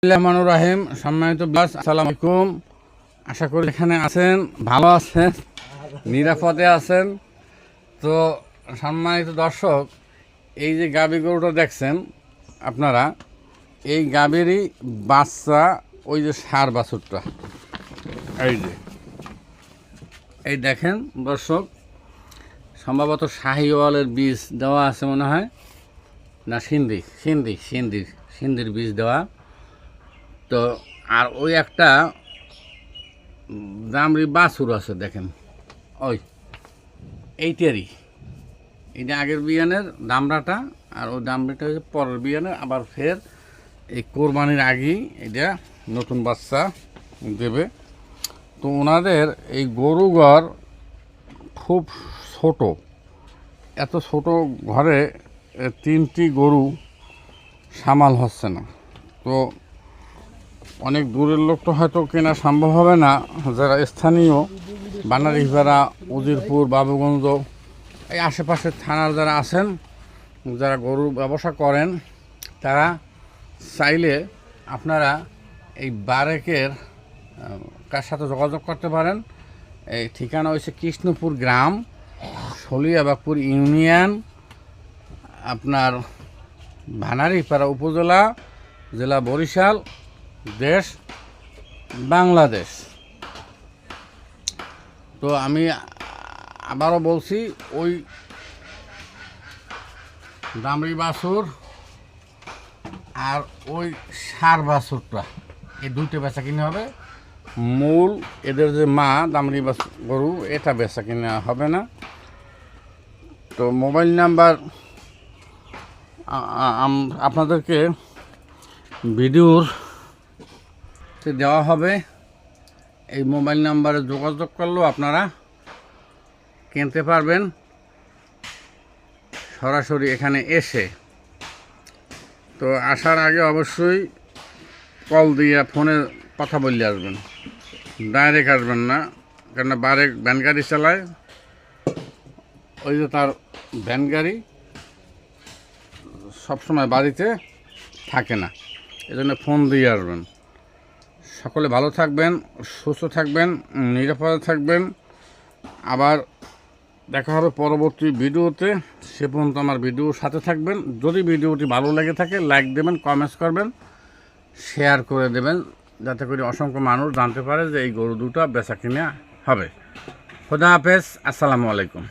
রহমানুর রাহিম। সম্মানিত ব্লাস, আসসালামু আলাইকুম। আশা করি এখানে আছেন, ভালো আছেন, নিরাপদে আছেন। তো সম্মানিত দর্শক, এই যে গাভী গরুটা দেখছেন আপনারা, এই গাভীরই বাচ্চা, ওই যে ষাঁড় বাছুরটা, এই দেখেন দর্শক, সম্ভবত শাহিওয়ালের বীজ দেওয়া আছে মনে হয়, না সিন্ধির বীজ দেওয়া। তো আর ওই একটা দামরি বাছুর আছে দেখেন, এইটারই, এই যে আগের বিয়ানের দামড়াটা, আর ওই দামড়িটা হচ্ছে পরের বিয়ানের। আবার ফের এই কোরবানির আগেই এটা নতুন বাচ্চা দেবে। তো ওনাদের এই গরুঘর খুব ছোট, এত ছোট ঘরে 3টি গরু সামাল হচ্ছে না। তো অনেক দূরের লোক তো হয়তো কেনা সম্ভব হবে না, যারা স্থানীয় বানারীপাড়া, উজিরপুর, বাবুগঞ্জ, এই আশেপাশের থানার যারা আছেন, যারা গরু ব্যবসা করেন, তারা চাইলে আপনারা এই বারেকের কার সাথে যোগাযোগ করতে পারেন। এই ঠিকানা হচ্ছে কৃষ্ণপুর গ্রাম, শলিয়াবাগপুর ইউনিয়ন, আপনার ভানারীপাড়া উপজেলা, জেলা বরিশাল, দেশ বাংলাদেশ। তো আমি আবারও বলছি, ওই দামড়ি বাছুর আর ওই ষাঁড় বাছুরটা, এই দুইটা বেচা কিনে হবে। মূল এদের যে মা দামড়ি গরু, এটা বেচা কিনে হবে না। তো মোবাইল নাম্বার আপনাদেরকে ভিডিওর দেওয়া হবে। এই মোবাইল নাম্বারে যোগাযোগ করলেও আপনারা কিনতে পারবেন সরাসরি এখানে এসে। তো আসার আগে অবশ্যই কল দিয়ে ফোনে কথা বললে আসবেন, ডাইরেক্ট আসবেন না, কেন বারে ভ্যান গাড়ি চালায়, ওই যে তার ভ্যান গাড়ি সবসময় বাড়িতে থাকে না, এজন্য ফোন দিয়ে আসবেন। সকলে ভালো থাকবেন, সুস্থ থাকবেন, নিরাপদে থাকবেন। আবার দেখা হবে পরবর্তী ভিডিওতে। সে পর্যন্ত আমার ভিডিওর সাথে থাকবেন। যদি ভিডিওটি ভালো লেগে থাকে, লাইক দেবেন, কমেন্টস করবেন, শেয়ার করে দেবেন, যাতে করে অসংখ্য মানুষ জানতে পারে যে এই গরু দুটো বেচা কিনা হবে। খোদা হাফেজ, আসসালামু আলাইকুম।